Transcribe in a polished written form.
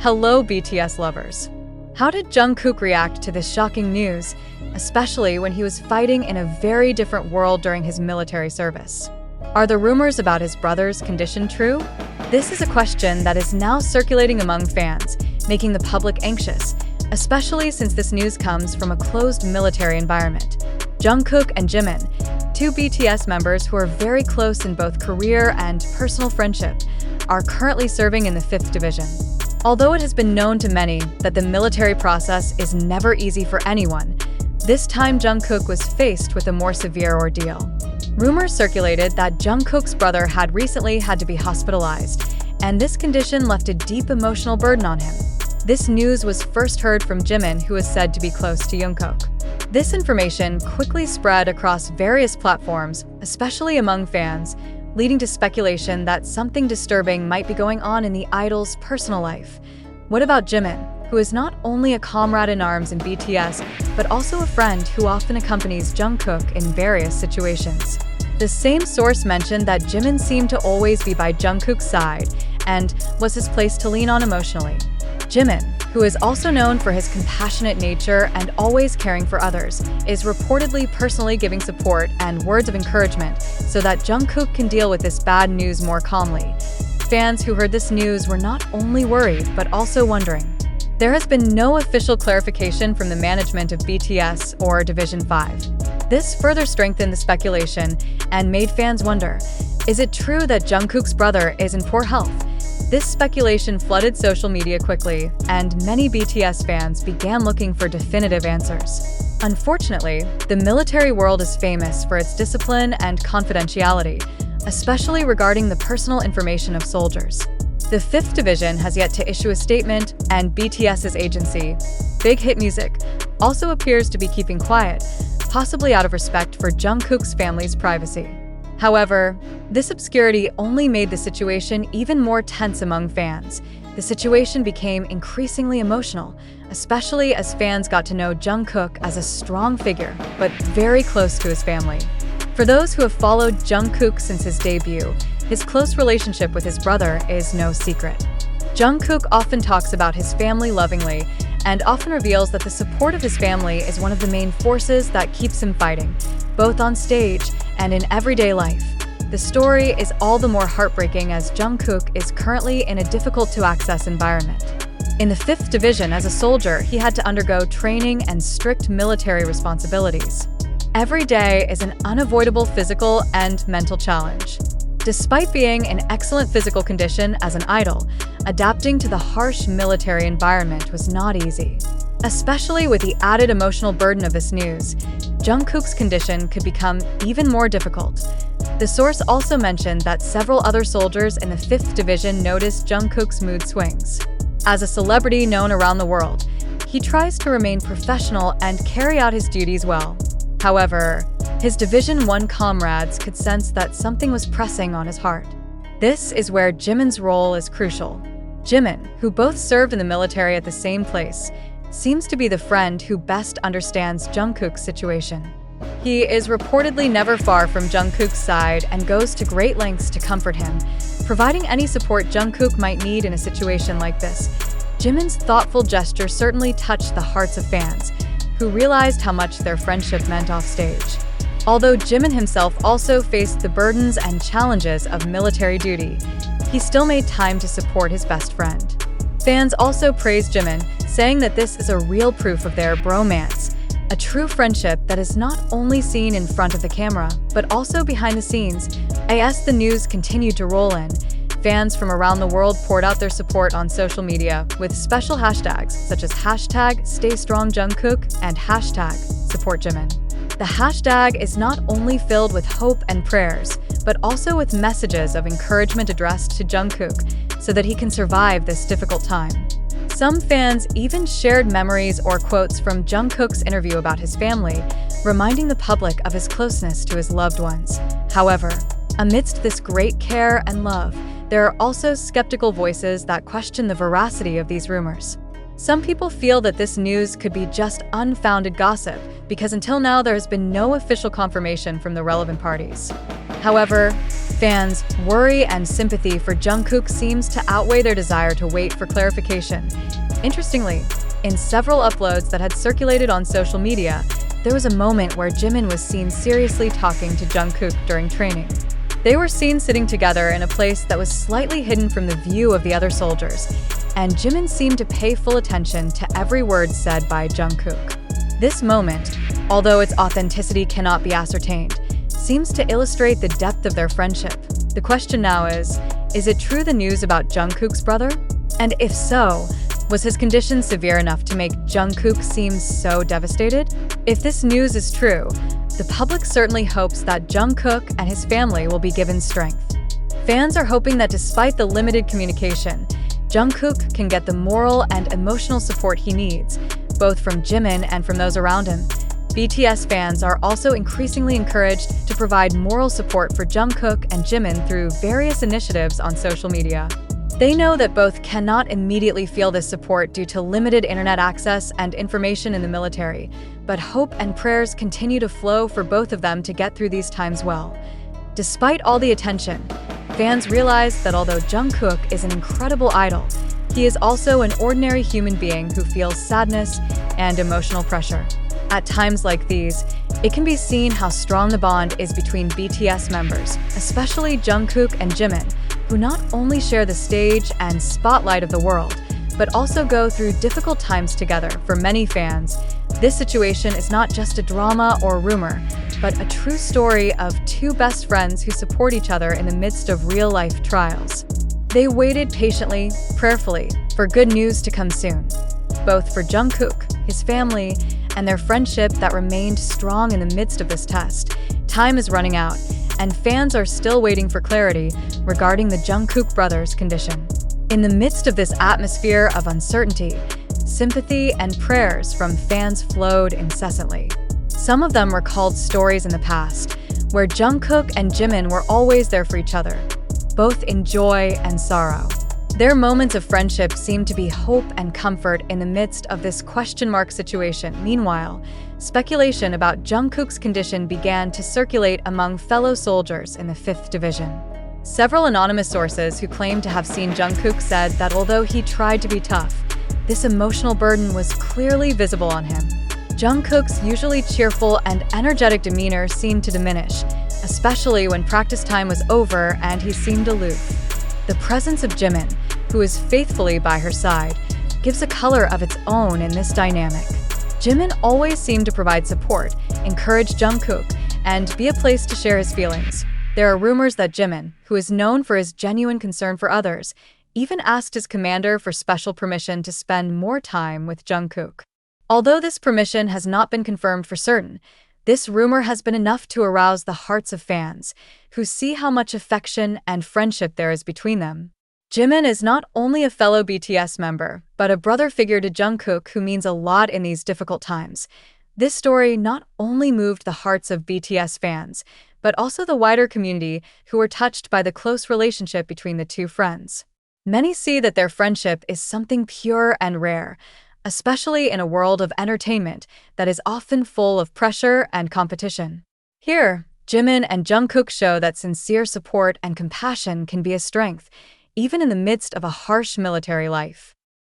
Hello, BTS lovers. How did Jungkook react to this shocking news, especially when he was fighting in a very different world during his military service? Are the rumors about his brother's condition true? This is a question that is now circulating among fans, making the public anxious, especially since this news comes from a closed military environment. Jungkook and Jimin, two BTS members who are very close in both career and personal friendship, are currently serving in the 5th Division. Although it has been known to many that the military process is never easy for anyone, this time Jungkook was faced with a more severe ordeal. Rumors circulated that Jungkook's brother had recently had to be hospitalized, and this condition left a deep emotional burden on him. This news was first heard from Jimin, who is said to be close to Jungkook. This information quickly spread across various platforms, especially among fans, leading to speculation that something disturbing might be going on in the idol's personal life. What about Jimin, who is not only a comrade in arms in BTS, but also a friend who often accompanies Jungkook in various situations? The same source mentioned that Jimin seemed to always be by Jungkook's side and was his place to lean on emotionally. Jimin, who is also known for his compassionate nature and always caring for others, is reportedly personally giving support and words of encouragement so that Jungkook can deal with this bad news more calmly. Fans who heard this news were not only worried but also wondering. There has been no official clarification from the management of BTS or Division 5. This further strengthened the speculation and made fans wonder, is it true that Jungkook's brother is in poor health? This speculation flooded social media quickly, and many BTS fans began looking for definitive answers. Unfortunately, the military world is famous for its discipline and confidentiality, especially regarding the personal information of soldiers. The 5th Division has yet to issue a statement, and BTS's agency, Big Hit Music, also appears to be keeping quiet, possibly out of respect for Jungkook's family's privacy. However, this obscurity only made the situation even more tense among fans. The situation became increasingly emotional, especially as fans got to know Jungkook as a strong figure, but very close to his family. For those who have followed Jungkook since his debut, his close relationship with his brother is no secret. Jungkook often talks about his family lovingly and often reveals that the support of his family is one of the main forces that keeps him fighting, both on stage and in everyday life. The story is all the more heartbreaking as Jungkook is currently in a difficult-to-access environment. In the 5th Division as a soldier, he had to undergo training and strict military responsibilities. Every day is an unavoidable physical and mental challenge. Despite being in excellent physical condition as an idol, adapting to the harsh military environment was not easy. Especially with the added emotional burden of this news, Jungkook's condition could become even more difficult. The source also mentioned that several other soldiers in the 5th Division noticed Jungkook's mood swings. As a celebrity known around the world, he tries to remain professional and carry out his duties well. However, his Division 1 comrades could sense that something was pressing on his heart. This is where Jimin's role is crucial. Jimin, who both served in the military at the same place, seems to be the friend who best understands Jungkook's situation. He is reportedly never far from Jungkook's side and goes to great lengths to comfort him, providing any support Jungkook might need in a situation like this. Jimin's thoughtful gesture certainly touched the hearts of fans, who realized how much their friendship meant off stage. Although Jimin himself also faced the burdens and challenges of military duty, he still made time to support his best friend. Fans also praised Jimin, saying that this is a real proof of their bromance, a true friendship that is not only seen in front of the camera, but also behind the scenes. As the news continued to roll in, fans from around the world poured out their support on social media with special hashtags such as #StayStrongJungkook and #SupportJimin. The hashtag is not only filled with hope and prayers, but also with messages of encouragement addressed to Jungkook so that he can survive this difficult time. Some fans even shared memories or quotes from Jungkook's interview about his family, reminding the public of his closeness to his loved ones. However, amidst this great care and love, there are also skeptical voices that question the veracity of these rumors. Some people feel that this news could be just unfounded gossip because until now there has been no official confirmation from the relevant parties. However, fans' worry and sympathy for Jungkook seems to outweigh their desire to wait for clarification. Interestingly, in several uploads that had circulated on social media, there was a moment where Jimin was seen seriously talking to Jungkook during training. They were seen sitting together in a place that was slightly hidden from the view of the other soldiers, and Jimin seemed to pay full attention to every word said by Jungkook. This moment, although its authenticity cannot be ascertained, seems to illustrate the depth of their friendship. The question now is it true the news about Jungkook's brother? And if so, was his condition severe enough to make Jungkook seem so devastated? If this news is true, the public certainly hopes that Jungkook and his family will be given strength. Fans are hoping that despite the limited communication, Jungkook can get the moral and emotional support he needs, both from Jimin and from those around him. BTS fans are also increasingly encouraged to provide moral support for Jungkook and Jimin through various initiatives on social media. They know that both cannot immediately feel this support due to limited internet access and information in the military, but hope and prayers continue to flow for both of them to get through these times well. Despite all the attention, fans realize that although Jungkook is an incredible idol, he is also an ordinary human being who feels sadness and emotional pressure. At times like these, it can be seen how strong the bond is between BTS members, especially Jungkook and Jimin, who not only share the stage and spotlight of the world, but also go through difficult times together. For many fans, this situation is not just a drama or rumor, but a true story of two best friends who support each other in the midst of real-life trials. They waited patiently, prayerfully, for good news to come soon, both for Jungkook, his family, and their friendship that remained strong in the midst of this test. Time is running out, and fans are still waiting for clarity regarding the Jungkook brothers' condition. In the midst of this atmosphere of uncertainty, sympathy and prayers from fans flowed incessantly. Some of them recalled stories in the past, where Jungkook and Jimin were always there for each other, both in joy and sorrow. Their moments of friendship seemed to be hope and comfort in the midst of this question mark situation. Meanwhile, speculation about Jungkook's condition began to circulate among fellow soldiers in the 5th Division. Several anonymous sources who claimed to have seen Jungkook said that although he tried to be tough, this emotional burden was clearly visible on him. Jungkook's usually cheerful and energetic demeanor seemed to diminish, especially when practice time was over and he seemed aloof. The presence of Jimin, who is faithfully by her side, gives a color of its own in this dynamic. Jimin always seemed to provide support, encourage Jungkook, and be a place to share his feelings. There are rumors that Jimin, who is known for his genuine concern for others, even asked his commander for special permission to spend more time with Jungkook. Although this permission has not been confirmed for certain, this rumor has been enough to arouse the hearts of fans, who see how much affection and friendship there is between them. Jimin is not only a fellow BTS member, but a brother figure to Jungkook who means a lot in these difficult times. This story not only moved the hearts of BTS fans, but also the wider community who were touched by the close relationship between the two friends. Many see that their friendship is something pure and rare, especially in a world of entertainment that is often full of pressure and competition. Here, Jimin and Jungkook show that sincere support and compassion can be a strength, even in the midst of a harsh military life.